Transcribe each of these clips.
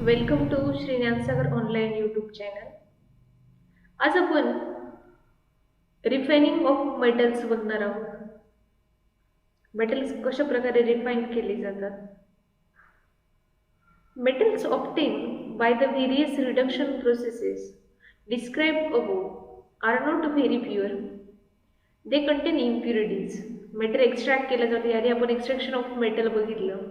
Welcome to Shri Gyansagar online YouTube channel. आज आपण refining of metals बघणार आहोत. मेटल्स कशा प्रकारे रिफाईन केले जातात. Metals obtained by the various reduction processes described above are not very pure. They contain impurities. Metal extract केलं जाते. आधी आपण एक्स्ट्रॅक्शन ऑफ मेटल बघितलं.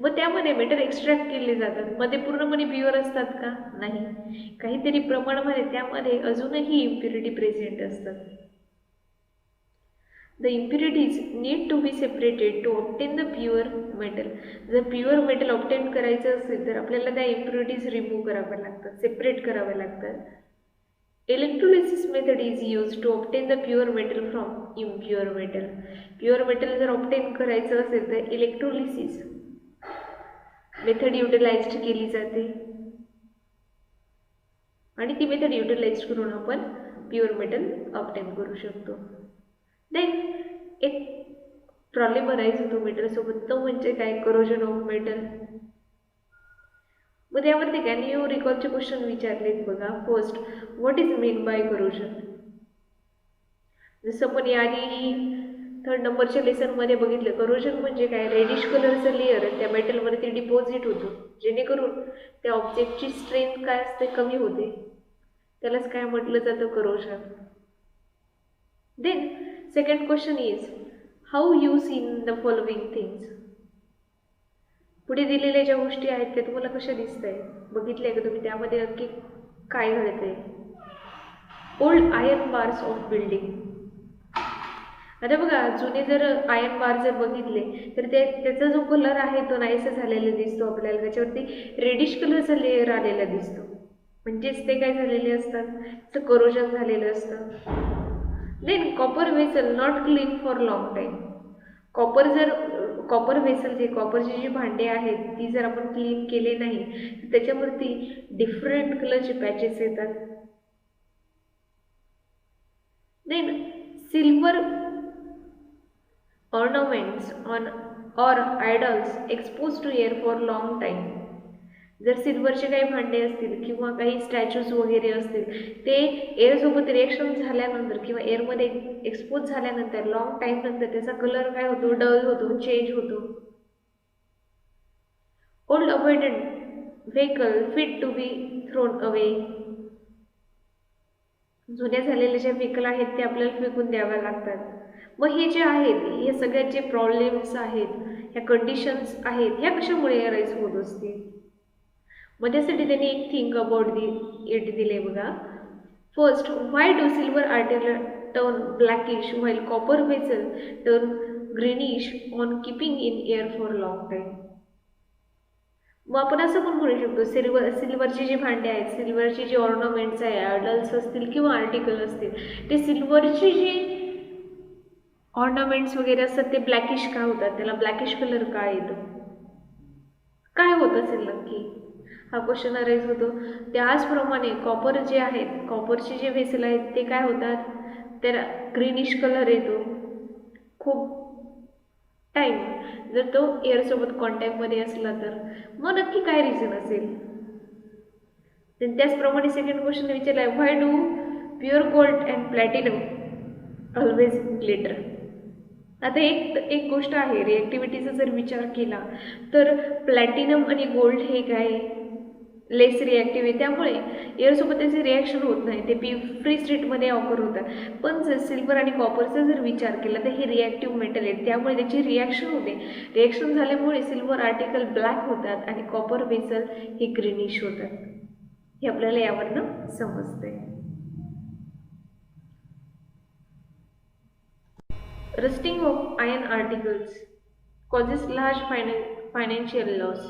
व त्यामध्ये मेटल एक्स्ट्रॅक्ट केले जातात. मग ते पूर्णपणे प्युअर असतात का? नाही. काहीतरी प्रमाणामध्ये त्यामध्ये अजूनही इम्प्युरिटी प्रेझेंट असतात. The impurities need to be separated to obtain the pure metal. जर प्युअर मेटल ऑब्टेन करायचं असेल तर आपल्याला त्या इम्प्युरिटीज रिमूव्ह कराव्या लागतात, सेपरेट कराव्या लागतात. Electrolysis method is use to obtain the pure metal from impure metal. Pure metal जर ऑब्टेन करायचं असेल तर इलेक्ट्रोलिसिस मेथड युटिलाइज्ड केली जाते आणि ती मेथड युटिलाइज करून आपण प्युअर मेटल ऑब्टेन करू शकतो. देन एक प्रॉब्लेम अराईज होतो मेटल सोबत, तो म्हणजे काय? Corrosion of metal. मग त्यावरती कॅन यू रिकॉलचे क्वेश्चन विचारलेत बघा. First, what is mean by corrosion? जसं आपण याआधी थर्ड नंबरच्या लेसनमध्ये बघितलं, करोजन म्हणजे काय? रेडिश कलरचं लेअर त्या मेटलवरती डिपॉझिट होतो, जेणेकरून त्या ऑब्जेक्टची स्ट्रेंथ काय असते? कमी होते. त्यालाच काय म्हटलं जातं? Corrosion. Then second question is how you seen the following things. पुढे दिलेल्या ज्या गोष्टी आहेत त्या तुम्हाला कशा दिसत आहेत? बघितल्या का तुम्ही? त्यामध्ये नक्की काय घडतंय? Old iron bars of building. आता बघा, जुने जर आयर्न बार जर बघितले तर त्याचा जो कलर आहे तो नाहीसा झालेला दिसतो आपल्याला. त्याच्यावरती रेडिश कलरचा लेअर आलेला दिसतो, म्हणजेच ते काय झालेले असतात? त्याचं करोजन झालेलं असतं. Than copper vessel not clean for long time. Copper vessel जे कॉपरचे जे भांडे आहेत ती जर आपण क्लीन केले नाही तर त्याच्यावरती डिफरंट कलरचे पॅचेस येतात. Then silver ornaments on or idols exposed to air for long time. जर सिल्वरचे काही भांडे असतील किंवा काही स्टॅच्यूज वगैरे असतील, ते एअरसोबत रिएक्शन झाल्यानंतर किंवा एअरमध्ये एक्सपोज झाल्यानंतर लॉंग टाईम नंतर त्याचा कलर काय होतो? डल होतो, चेंज होतो. Old abandoned vehicle fit to be thrown away. जुन्या झालेले जे व्हेकल आहेत ते आपल्याला फेकून द्याव्या लागतात. मग हे जे आहेत, हे सगळ्यात जे प्रॉब्लेम्स आहेत, ह्या कंडिशन्स आहेत, ह्या कशामुळे अराईज होत असतील? मग त्यासाठी त्यांनी एक थिंक अबाउट इट दिले बघा. First, why do silver article turn blackish while copper vessel turn greenish on keeping in air for long time. मग आपण असं पण म्हणू शकतो, सिल्वरचे जे भांडे आहेत, सिल्वरचे जे ऑर्नामेंट्स आहे, आयडल्स असतील किंवा आर्टिकल असतील, ते सिल्वरचे जे ऑर्नामेंट्स वगैरे असतात ते ब्लॅकिश का होतात? त्याला ब्लॅकिश कलर का येतो? काय होत असेल नक्की? हा क्वेश्चन अराईज होतो. त्याचप्रमाणे कॉपर जे आहेत, कॉपरचे जे व्हेसल आहेत ते काय होतात? त्याला ग्रीनिश कलर येतो खूप टाईम जर तो एअरसोबत कॉन्टॅक्टमध्ये असला तर. मग नक्की काय रिझन असेल? त्याचप्रमाणे सेकंड क्वेश्चन विचारला आहे, why do pure gold and platinum always glitter. आता एक गोष्ट आहे, रिॲक्टिव्हिटीचा जर विचार केला तर प्लॅटिनम आणि गोल्ड हे काय? लेस रिॲक्टिव्ह आहे, त्यामुळे एअरसोबत त्याचे रिॲक्शन होत नाही, ते फ्री स्टेटमध्ये ऑफर होतात. पण जर सिल्वर आणि कॉपरचा जर विचार केला तर हे रिॲक्टिव्ह मेटल आहेत, त्यामुळे त्याची रिॲक्शन होते. रिॲक्शन झाल्यामुळे सिल्वर आर्टिकल ब्लॅक होतात आणि कॉपर वेसल हे ग्रीनिश होतात. हे आपल्याला यावरनं समजतंय. Rusting of iron articles causes large financial loss.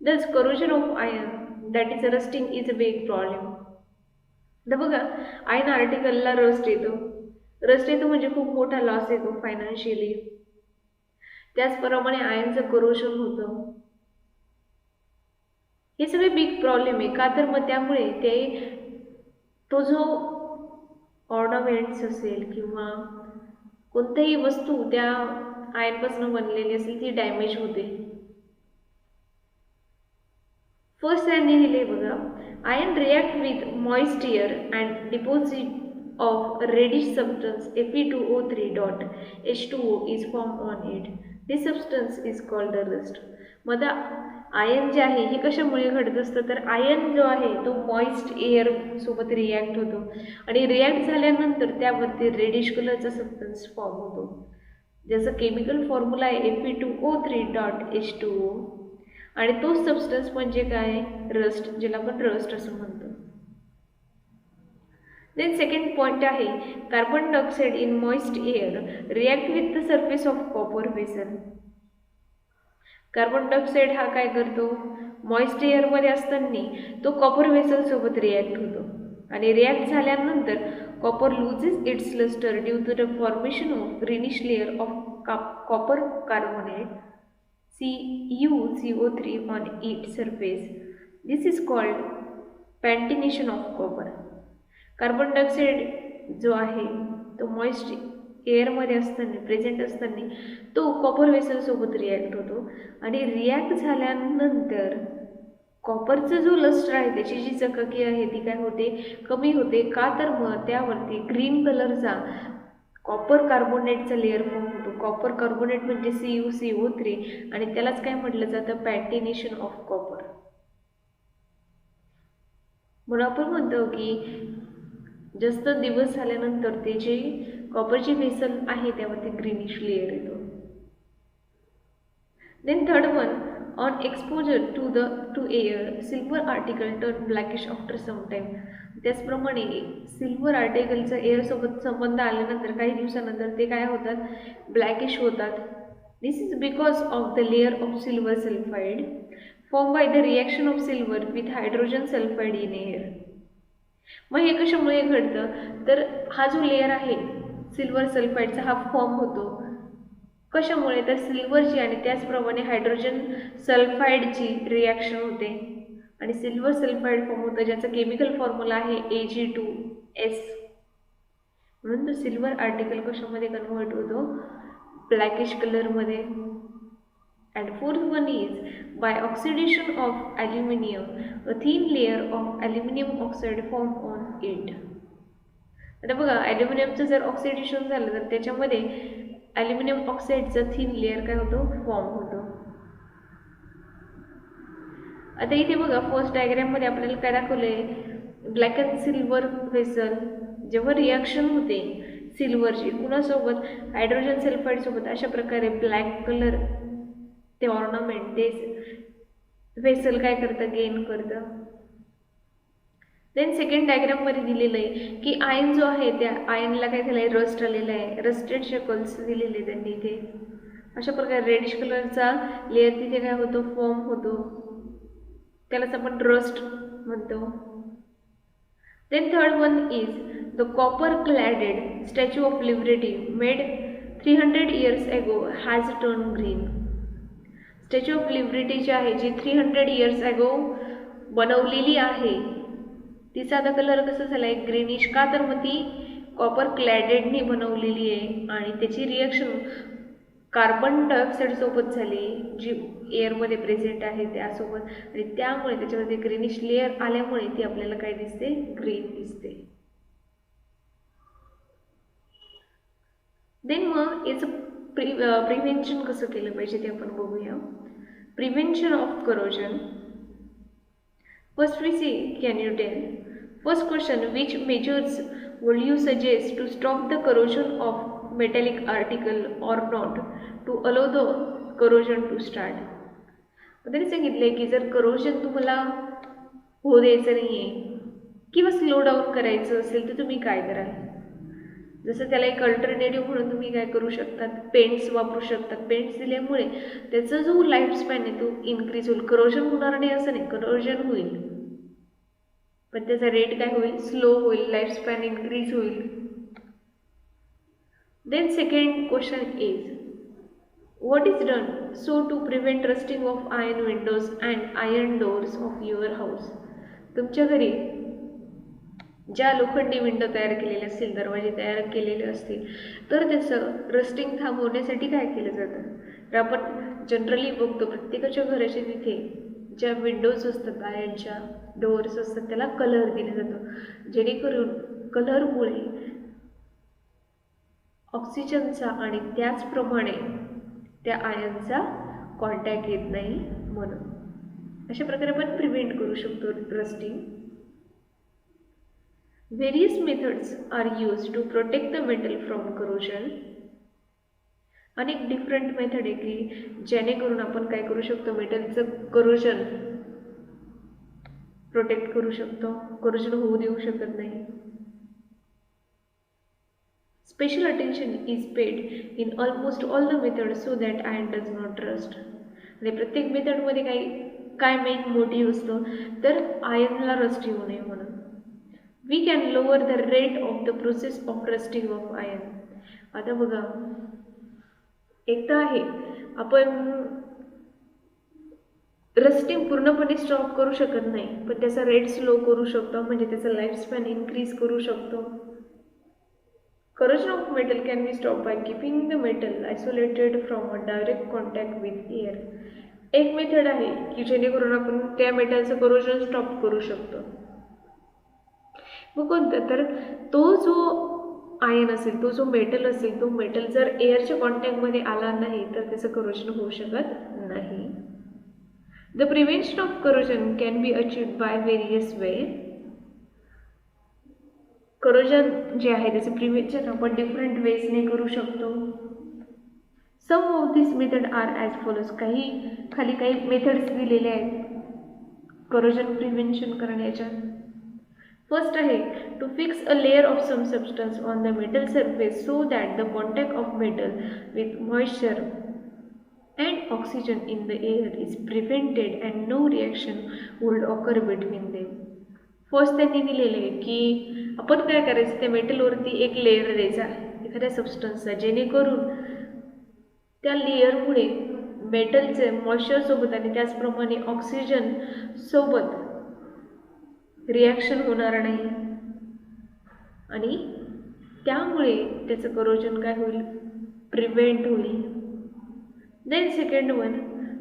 Thus, corrosion of iron, that is rusting, is a big problem. तर बघा, आयर्न आर्टिकलला रस्ट येतो म्हणजे खूप मोठा लॉस येतो फायनान्शियली. त्याचप्रमाणे आयर्नचं करोशन होतं. हे सगळे बिग प्रॉब्लेम आहे. का तर मग त्यामुळे तो जो ऑर्नामेंट्स असेल किंवा कोणतीही वस्तू त्या आयर्नपासून बनलेली असेल ती डॅमेज होते. फर्स्ट त्यांनी दिले बघा, iron react with moist air and deposit of reddish substance Fe2O3 dot H2O is form on it. This substance is called the rust. मग आयन जे आहे हे कशामुळे घडत असतं, तर आयन जो आहे तो मॉइस्ट एअर सोबत रिॲक्ट होतो आणि रिॲक्ट झाल्यानंतर त्यावरती रेडिश कलरचा सबस्टन्स फॉर्म होतो, ज्याचा केमिकल फॉर्म्युला आहे Fe2O3 डॉट H2O. आणि तो सबस्टन्स म्हणजे काय, रस्ट, ज्याला आपण रस्ट असं म्हणतो. देन सेकंड पॉईंट आहे, carbon dioxide in moist air react with the surface of copper vessel. Carbon dioxide हा काय करतो, मॉइस्ट एअरमध्ये असताना तो कॉपर व्हेसल सोबत रिॲक्ट होतो आणि रिॲक्ट झाल्यानंतर copper loses its lustre due to the formation of greenish layer of copper carbonate CuCO3 on its surface. This is called patination of copper. Carbon dioxide जो आहे तो moist एअरमध्ये असताना present असताना तो कॉपर वेसलसोबत रिॲक्ट होतो आणि react झाल्यानंतर कॉपरचा जो लस्टर आहे त्याची जी चकाकी आहे ती काय होते, कमी होते. का तर मग त्यावरती ग्रीन कलरचा कॉपर कार्बोनेटचा लेअर फॉर्म होतो. कॉपर कार्बोनेट म्हणजे CuCO3 आणि त्यालाच काय म्हटलं जातं, पॅटिनेशन ऑफ कॉपर. म्हणून आपण म्हणतो की जास्त दिवस झाल्यानंतर ते जे कॉपरची व्हेसल आहे त्यावरती ग्रीनिश लेअर येतो. Then third one, on exposure to air silver article turn blackish after some time. त्याचप्रमाणे सिल्वर आर्टिकलचा एअरसोबत संबंध आल्यानंतर काही दिवसानंतर ते काय होतात, ब्लॅकिश होतात. This is because of the layer of silver sulphide form by the reaction of silver with hydrogen sulphide in air. मग हे कशामुळे घडतं, तर हा जो लेअर आहे सिल्वर सल्फाइडचा हा फॉर्म होतो कशामुळे, तर सिल्वरची आणि त्याचप्रमाणे हायड्रोजन सल्फाइडची रिॲक्शन होते आणि सिल्वर सल्फाइड फॉर्म होतं, ज्याचा केमिकल फॉर्म्युला आहे Ag2S. म्हणून तो सिल्वर आर्टिकल कशामध्ये कन्व्हर्ट होतो, ब्लॅकिश कलरमध्ये. And fourth one is by oxidation of aluminium a thin layer of aluminium oxide form on it. आता बघा, ॲल्युमिनियमचं जर ऑक्सिडेशन झालं तर त्याच्यामध्ये ॲल्युमिनियम ऑक्साईडचा थिन लेअर काय होतो, फॉर्म होतो. आता इथे बघा फर्स्ट डायग्राममध्ये आपल्याला काय दाखवलं आहे, ब्लॅक अँड सिल्वर व्हेसल जेव्हा रिॲक्शन होते सिल्वरची कुणासोबत, हायड्रोजन सल्फाईडसोबत, अशा प्रकारे ब्लॅक कलर ते ऑर्नामेंट ते व्हेसल काय करतं, गेन करतं. देन सेकंड डायग्राममध्ये दिलेलं आहे की आयन जो आहे त्या आयनला काय झालं आहे, रस्ट आलेला आहे, रस्टेड शेकल्स दिलेले त्यांनी इथे. अशा प्रकारे रेडिश कलरचा लेअर तिथे काय होतो, फॉर्म होतो, त्यालाच आपण रस्ट म्हणतो. Then third one is the copper cladded statue of liberty made 300 years ago has turn green. Statue of liberty जी आहे, जी 300 years ago बनवलेली आहे, तिचा आता कलर कसा झाला आहे, ग्रीनिश. का तर मग ती कॉपर क्लॅडेडनी बनवलेली आहे आणि त्याची रिॲक्शन कार्बन डायऑक्साईड सोबत झाली जी एअरमध्ये प्रेझेंट आहे त्यासोबत, आणि त्यामुळे त्याच्यामध्ये ग्रीनिश लेअर आल्यामुळे ती आपल्याला काय दिसते, ग्रीन दिसते. देन मग याचं प्रिव्हेन्शन कसं केलं पाहिजे ते आपण बघूया. Prevention of corrosion. First we see, can you tell, first question, which measures would you suggest to stop the corrosion of metallic article or not to allow the corrosion to start. त्यांनी सांगितले की जर corrosion तुम्हाला होऊ द्यायचं नाही आहे किंवा स्लो डाऊन करायचं असेल तर तुम्ही काय कराल. जसं त्याला एक अल्टरनेटिव्ह म्हणून तुम्ही काय करू शकतात, पेंट्स वापरू शकतात. पेंट्स दिल्यामुळे त्याचा जो लाईफ स्पॅन आहे तो इन्क्रीज होईल. करोजन होणार नाही असं नाही, करोजन होईल पण त्याचा रेट काय होईल, स्लो होईल, लाईफ स्पॅन इन्क्रीज होईल. Then second question is, what is done so to prevent rusting of iron windows and iron doors of your house. तुमच्या घरी ज्या लोखंडी विंडो तयार केलेले असतील, दरवाजे तयार केलेले असतील, तर त्याचं रस्टिंग थांबवण्यासाठी काय केलं जातं. तर आपण जनरली बघतो प्रत्येकाच्या घराच्या तिथे ज्या विंडोज असतात आयनच्या डोअर्स असतात त्याला कलर दिला जातो, जेणेकरून कलरमुळे ऑक्सिजनचा आणि त्याचप्रमाणे त्या आयनचा कॉन्टॅक्ट येत नाही म्हणून अशा प्रकारे आपण प्रिव्हेंट करू शकतो rusting. Various methods are use to protect the metal from corrosion. अनेक डिफरंट मेथड आहे की जेणेकरून आपण काय करू शकतो, मेटलचं करोजन प्रोटेक्ट करू शकतो, करोजन होऊ देऊ शकत नाही. Special attention is paid in almost all the methods so that ion does not rust. आणि प्रत्येक मेथडमध्ये काय मेन मोटिव्ह असतो तर आयनला रस्ट येऊ नये म्हणून. We can lower the rate of the process of rusting of iron. आता बघा, एकदा आहे आपण रस्टिंग पूर्णपणे स्टॉप करू शकत नाही, पण त्याचा रेट स्लो करू शकतो, म्हणजे त्याचा लाईफ स्पॅन इन्क्रीज करू शकतो. Corrosion of metal can be stopped by keeping the metal isolated from a direct contact with air. एक मेथड आहे की जेणेकरून आपण त्या मेटलचं करोजन स्टॉप करू शकतो. मग कोणतं तर तो जो आयन असेल, तो जो मेटल असेल, तो मेटल जर एअरच्या कॉन्टॅक्टमध्ये आला नाही तर त्याचं करोजन होऊ शकत नाही. The prevention of corrosion can be achieved by various way. Corrosion जे आहे त्याचे प्रिव्हेन्शन आपण डिफरंट वेजने करू शकतो. Some of this method are as follows. खाली काही मेथड्स दिलेले आहेत करोजन प्रिव्हेन्शन करण्याच्या. फर्स्ट आहे to fix a layer of some substance on the metal surface so that the contact of metal with moisture and oxygen in the air is prevented and no reaction would occur between them. First त्यांनी दिलेलं आहे की आपण काय करायचं, त्या मेटलवरती एक layer द्यायचा एखाद्या सबस्टन्सचा, जेणेकरून त्या लेअरमुळे मेटलचे मॉइश्चरसोबत आणि त्याचप्रमाणे ऑक्सिजन सोबत रिॲक्शन होणार नाही आणि त्यामुळे त्याचं करोजन काय होईल, प्रिव्हेंट होईल. Then second one,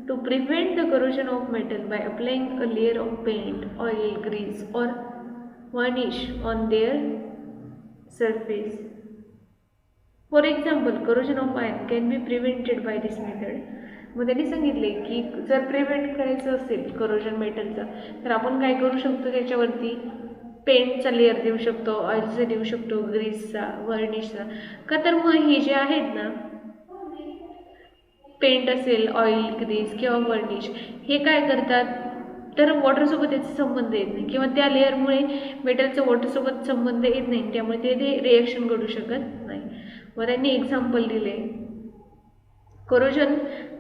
to prevent the corrosion of metal by applying a layer of paint, oil, grease or varnish on their surface. For example, corrosion of iron can be prevented by this method. मग त्यांनी सांगितले की जर prevent करायचं असेल corrosion मेटलचा तर आपण काय करू शकतो, त्याच्यावरती पेंटचा लेअर देऊ शकतो, ऑइलचा देऊ शकतो, ग्रीसचा, वर्निशचा. का तर मग हे जे आहेत ना, पेंट असेल, ऑइल, ग्रीस किंवा वर्निश, हे काय करतात तर वॉटरसोबत त्याचा संबंध येत नाही किंवा त्या लेअरमुळे मेटलचा वॉटरसोबत संबंध येत नाही, त्यामुळे ते रिॲक्शन घडू शकत नाही. मग त्यांनी एक्झाम्पल दिले. करोजन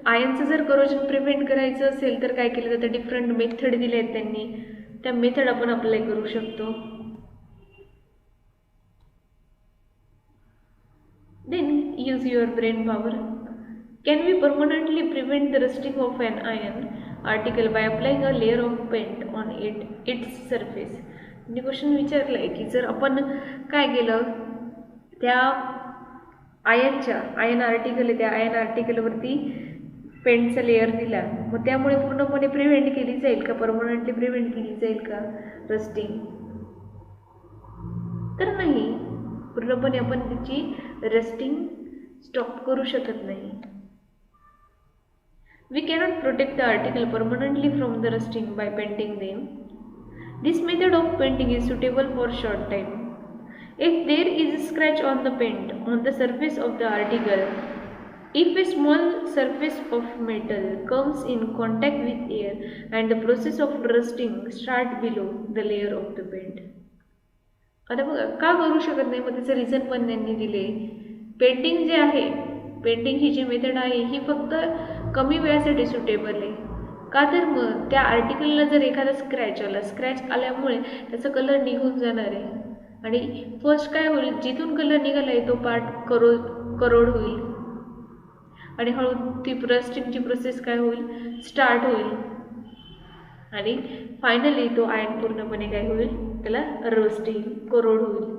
आयनचं जर करोजन प्रिव्हेंट करायचं असेल तर काय केलं जातं, डिफरंट मेथड दिले आहेत त्यांनी, त्या मेथड आपण अप्लाय करू शकतो. Then use your brain power. Can we permanently prevent the rusting of an iron article by applying a layer of paint on its surface? Me question विचारलं आहे की जर आपण काय केलं, त्या आयन आर्टिकल आहे, त्या आयन आर्टिकलवरती पेंटचा लेअर दिला, मग त्यामुळे पूर्णपणे प्रिव्हेंट केली जाईल का, परमनंटली प्रिव्हेंट केली जाईल का रस्टिंग? तर नाही, पूर्णपणे आपण त्याची रस्टिंग स्टॉप करू शकत नाही. We cannot protect the article permanently from the rusting by painting them. This method of painting is suitable for short time. If there is a scratch on the paint on the surface of the article, if a small surface of metal comes in contact with air and the process of rusting starts below the layer of the paint. आता बघा का करू शकत नाही, मग त्याचं reason पण त्यांनी दिले. पेंटिंग जे आहे, पेंटिंग ही जी मेथड आहे ही फक्त कमी वेळासाठी सुटेबल आहे. का तर मग त्या आर्टिकलला जर एखादा स्क्रॅच आला, स्क्रॅच आल्यामुळे त्याचा कलर निघून जाणार आहे आणि फर्स्ट काय होईल, जिथून कलर निघाला आहे तो पार्ट करोड होईल आणि हळू ती रस्टिंगची प्रोसेस काय होईल, स्टार्ट होईल आणि फायनली तो आयन पूर्णपणे काय होईल, त्याला रोस्ट येईल, करोड होईल.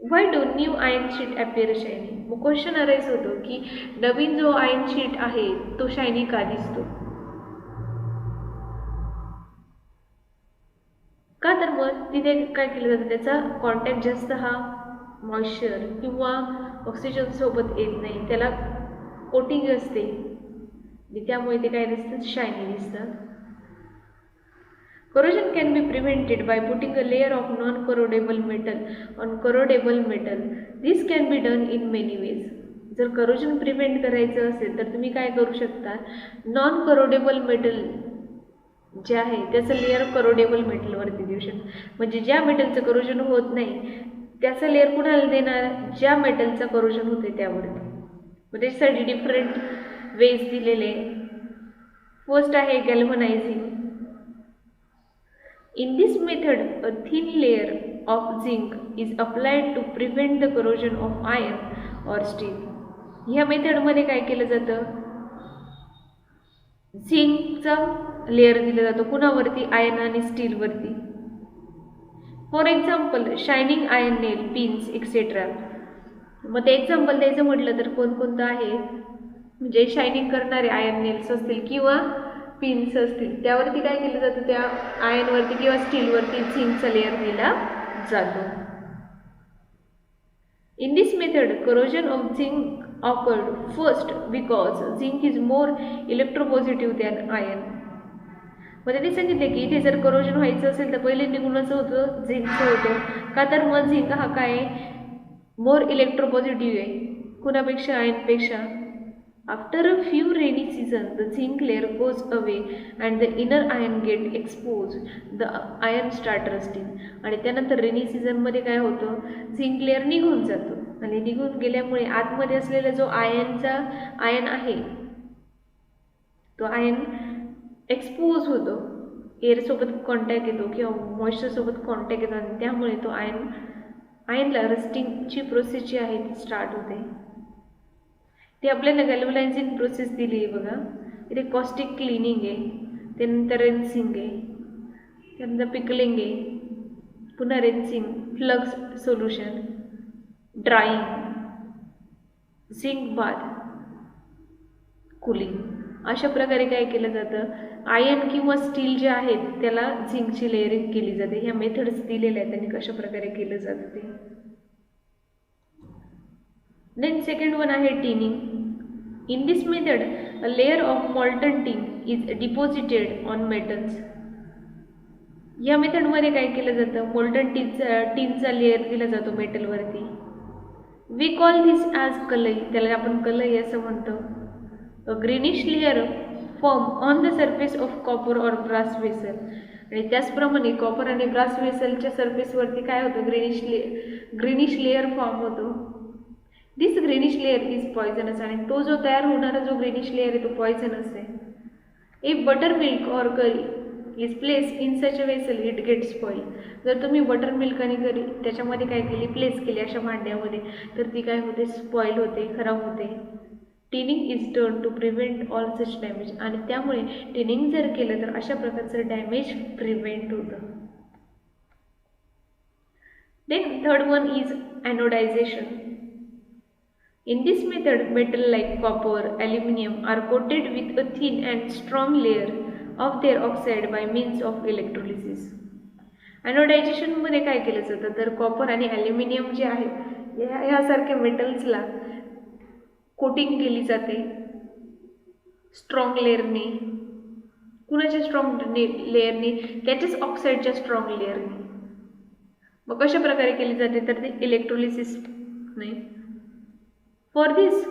Why do new ion sheet appear shiny. मग क्वेश्चन अराईज होतो की नवीन जो आयन शीट आहे तो शायनी का दिसतो. का तर मग तिथे काय केलं जातं, त्याचा कॉन्टॅक्ट जास्त हा मॉइश्चर किंवा ऑक्सिजन सोबत येत नाही, त्याला कोटिंग असते, त्यामुळे ते काय दिसतं, शायनी दिसतं. Corrosion can be prevented by putting a layer of non-corrodable metal on corrodable metal. This can be done in many ways. जर corrosion prevent करायचं असेल तर तुम्ही काय करू शकता, नॉन करोडेबल मेटल जे आहे त्याचं लेअर करोडेबल मेटलवरती देऊ शकता. म्हणजे ज्या मेटलचं करोजन होत नाही त्याचा लेअर कुणाला देणार, ज्या मेटलचं करोजन होते त्यावरती. मग त्याच्यासाठी डिफरंट वेज दिलेले. फर्स्ट आहे गॅल्व्हनायझिंग. In this method, a thin layer of zinc is applied to prevent the corrosion of iron or steel. ह्या मेथडमध्ये काय केलं जातं, झिंकचा लेअर दिला जातो कुणावरती, आयर्न आणि स्टीलवरती. For example shining iron nail, pins etcetera. मग ते एक्झाम्पल द्यायचं म्हटलं तर कोणकोणतं आहे, म्हणजे शायनिंग करणारे आयर्न नेल्स असतील किंवा पिन्स असतील त्यावरती काय केलं जातं, त्या आयर्नवरती किंवा स्टीलवरती झिंकचा लेअर दिला जातो. In this method corrosion of zinc occurred first because zinc is more electropositive than iron. मग ते सांगितले की इथे जर corrosion व्हायचं असेल तर पहिले निघूनच होतं, झिंकचं होतं. का तर मग झिंक हा काय मोर इलेक्ट्रोपॉझिटिव्ह आहे कुणापेक्षा, आयर्नपेक्षा. After a few rainy seasons, the zinc layer goes away and the inner iron get exposed. The iron start rusting. आणि त्यानंतर रेनी सीझनमध्ये काय होतं, झिंक लेअर निघून जातो आणि निघून गेल्यामुळे आतमध्ये असलेला जो आयन आहे तो आयन एक्सपोज होतो, एअरसोबत कॉन्टॅक्ट येतो किंवा मॉइश्चरसोबत कॉन्टॅक्ट येतो आणि त्यामुळे तो आयनला रस्टिंगची प्रोसेस जी आहे ती स्टार्ट होते. ते आपल्याला गॅल्व्हनायझिंग प्रोसेस दिली आहे बघा. इथे कॉस्टिक क्लिनिंग आहे, त्यानंतर रेन्सिंग आहे, त्यानंतर पिकलिंग आहे, पुन्हा rinsing, flux solution, drying, zinc bath, cooling. अशा प्रकारे काय केलं जातं, आयर्न किंवा स्टील जे आहेत त्याला झिंकची लेअरिंग केली जाते. ह्या मेथड्स दिलेल्या आहेत त्यांनी कशा प्रकारे केलं जातं ते. Then second one आहे tinning. In this method, a layer of molten tin is deposited on metals. या मेथडमध्ये काय केलं जातं, मोल्टन टिनचा लेअर दिला जातो मेटलवरती. वी कॉल दिस ॲज कलई, त्याला आपण कलई असं म्हणतो. A greenish layer form on the surface of copper or brass vessel. आणि त्याचप्रमाणे कॉपर आणि ब्रास वेसलच्या सरफेसवरती काय होतं, ग्रीनिश लेअर फॉर्म होतो. दिस ग्रीनिश लेअर इज पॉयझनस. आणि तो जो तयार होणारा जो ग्रीनिश लेअर आहे तो पॉयझनस आहे. If butter milk or curry is place in such a vessel it get spoil. जर तुम्ही बटर मिल्क आणि करी त्याच्यामध्ये काय केली, प्लेस केली अशा भांड्यामध्ये, तर ती काय होते, स्पॉइल होते, खराब होते. Tinning is done to prevent all such damage. आणि त्यामुळे टिनिंग जर केलं तर अशा प्रकारचं डॅमेज प्रिव्हेंट होतं. Then third one is anodisation. In this method, metal like copper, aluminum are coated with a thin and strong layer of their oxide by means of electrolysis. Anodization मध्ये काय केलं जातं, तर कॉपर आणि aluminium जे आहे यासारख्या मेटल्सला कोटिंग केली जाते स्ट्रॉंग लेअरने. कुणाच्या स्ट्रॉंग लेअरने, त्याच्याच ऑक्साईडच्या स्ट्रॉंग लेअरने. मग कशा प्रकारे केली जाते, तर ते इलेक्ट्रोलिसिस नाही. For this,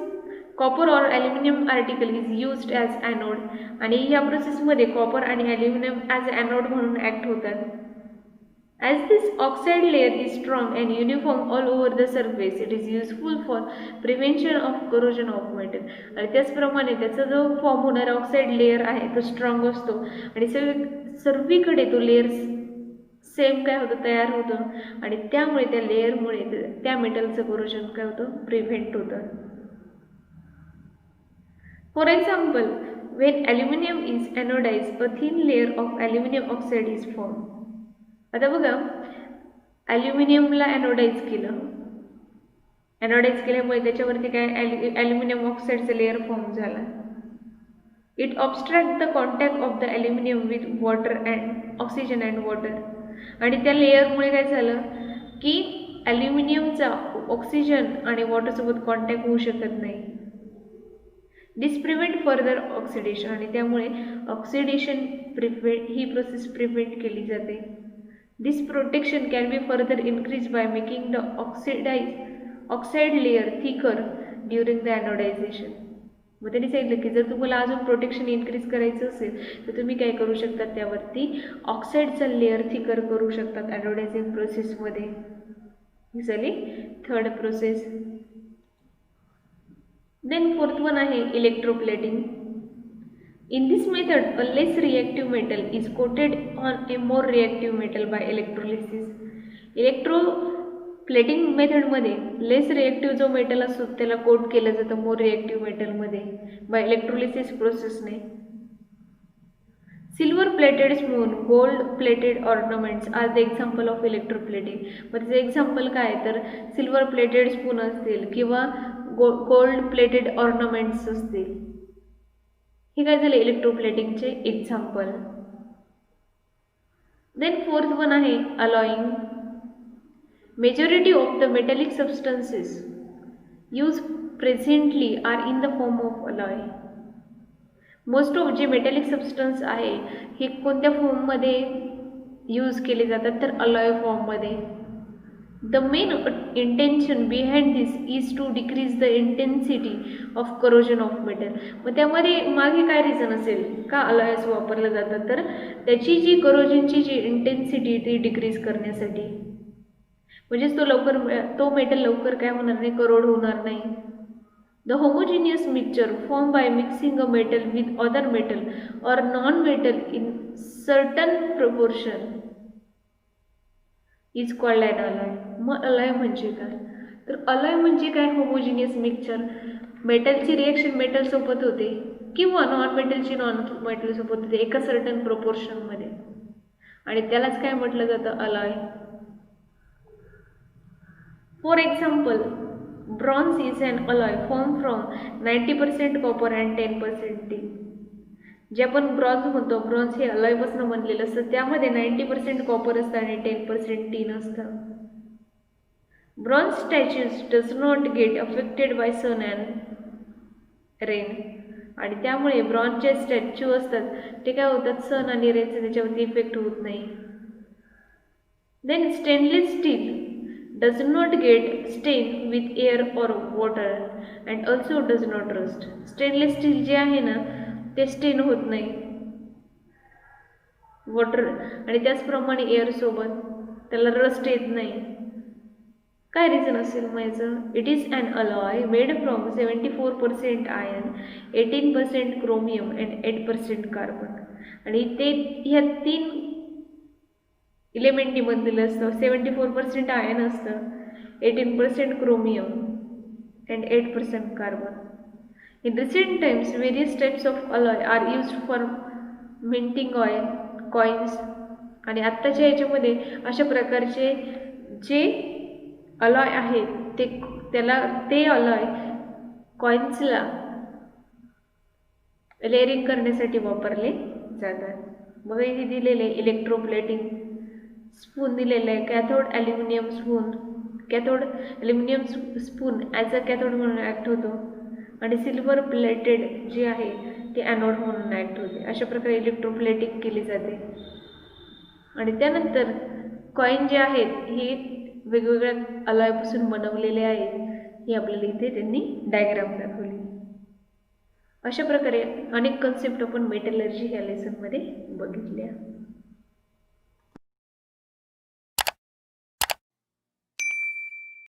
copper or aluminum article is used as anode. आणि या प्रोसेसमध्ये कॉपर आणि ॲल्युमिनियम ॲज एनोड म्हणून ॲक्ट होतात. As this oxide layer is strong and uniform all over the surface, it is useful for prevention of corrosion of metal. आणि त्याचप्रमाणे त्याचा जो फॉर्म होणारा ऑक्साईड लेयर आहे तो स्ट्रॉंग असतो आणि सर्वीकडे तो लेयर सेम काय होतं, तयार होतं. आणि त्यामुळे त्या लेअरमुळे त्या मेटलचं कोरोजन काय होतं, प्रिव्हेंट होतं. For example, when aluminium is anodise a thin layer of aluminium oxide is form. आता बघा, ॲल्युमिनियमला एनोडाइज केलं, एनोडाइज केल्यामुळे त्याच्यावरती काय ॲल्युमिनियम ऑक्साईडचा लेअर फॉर्म झाला. It obstruct the contact of the aluminium with water and oxygen and water. आणि त्या लेअरमुळे काय झालं की ॲल्युमिनियमचा ऑक्सिजन आणि वॉटरसोबत कॉन्टॅक्ट होऊ शकत नाही. दिस प्रिव्हेंट फर्दर ऑक्सिडेशन आणि त्यामुळे ऑक्सिडेशन ही प्रोसेस प्रिव्हेंट केली जाते. This protection can be further increase by making the oxide layer thicker during the anodisation. मग त्यांनी सांगितलं की जर तुम्हाला अजून प्रोटेक्शन इन्क्रीज करायचं असेल तर तुम्ही काय करू शकता, त्यावरती ऑक्साईडचा लेअर थिकर करू शकतात ॲनोडायझिंग प्रोसेसमध्ये. ही झाली third process. Then fourth one आहे electroplating. In this method, a less reactive metal is coated on a more reactive metal by electrolysis. Electroplating मेथडमध्ये लेस रिएक्टिव्ह जो मेटल असतो त्याला कोट केलं जातं मोर रिएक्टिव्ह मेटलमध्ये बाय इलेक्ट्रोलिसिस प्रोसेसने. Silver plated spoon, gold plated ornaments are the example of electroplating. मग त्याचं एक्झाम्पल काय तर सिल्वर प्लेटेड स्पून असतील किंवा गोल्ड प्लेटेड ऑर्नामेंट्स असतील. हे काय झाले इलेक्ट्रोप्लेटिंगचे एक्झाम्पल. देन फोर्थ वन आहे alloying. Majority of the metallic substances use presently are in the form of alloy. Most of जे मेटॅलिक सबस्टन्स आहे हे कोणत्या फॉर्ममध्ये यूज केले जातात तर अलॉय फॉर्ममध्ये. The main intention behind this is to decrease the intensity of corrosion of metal. मग त्यामध्ये मागे काय रिझन असेल का अलॉयस वापरलं जातं तर त्याची जी करोजनची जी इंटेन्सिटी ती डिक्रीज करण्यासाठी. म्हणजेच तो मेटल लवकर काय होणार नाही, करोड होणार नाही. The homogeneous mixture formed by mixing a metal with other metal or non-metal in certain proportion is called an alloy. मग अलॉय म्हणजे काय तर अलॉय म्हणजे काय, होमोजिनियस मिक्सचर. मेटलची रिएक्शन मेटलसोबत होते किंवा नॉन मेटलची नॉन मेटलसोबत होते एका सर्टन प्रोपोर्शनमध्ये आणि त्यालाच काय म्हटलं जातं alloy. For example bronze is an alloy form from 90% copper and 10% tin. जे आपण ब्रॉन्झ म्हणतो, ब्रॉन्झ हे अलॉयपासून बनलेलं असतं, त्यामध्ये 90% कॉपर असतं आणि 10% टीन असतं. Bronze statues does not get affected by sun and rain आणि त्यामुळे ब्रॉन्झचे स्टॅच्यू असतात ते काय होतात सन आणि रेनचे त्याच्यावरती इफेक्ट होत नाही. Then stainless steel does not get stain with air or water and also does not rust. Stainless steel जे आहे ना ते स्टेन होत नाही वॉटर आणि त्याचप्रमाणे एअरसोबत त्याला रस्ट येत नाही. काय रिझन असेल मग याचं. It is an alloy made from 74% iron, 18% chromium and 8% carbon. आणि ते ह्या 3 इलेमेंटनी बनलेलं असतं. 74% आयर्न असतं, 18% chromium and 8% carbon. In recent times, various types of alloy are used for minting oil, coins आणि आत्ताच्या याच्यामध्ये अशा प्रकारचे जे अलॉय आहेत ते अलॉय कॉइन्सला लेअरिंग करण्यासाठी वापरले जातात. मग इथे दिलेले इलेक्ट्रोप्लेटिंग. स्पून दिलेलं आहे cathode aluminium spoon. Cathode aluminium spoon as a cathode म्हणून ॲक्ट होतो आणि सिल्वर प्लेटेड जे आहे ते ॲनोड म्हणून ॲक्ट होते. अशा प्रकारे इलेक्ट्रोप्लेटिंग केली जाते. आणि त्यानंतर कॉईन जे आहेत हे वेगवेगळ्या अलॉयपासून बनवलेले आहेत. ही आपल्याला इथे त्यांनी डायग्राम दाखवली. अशा प्रकारे अनेक कन्सेप्ट आपण मेटलर्जी ह्या लेसनमध्ये बघितल्या.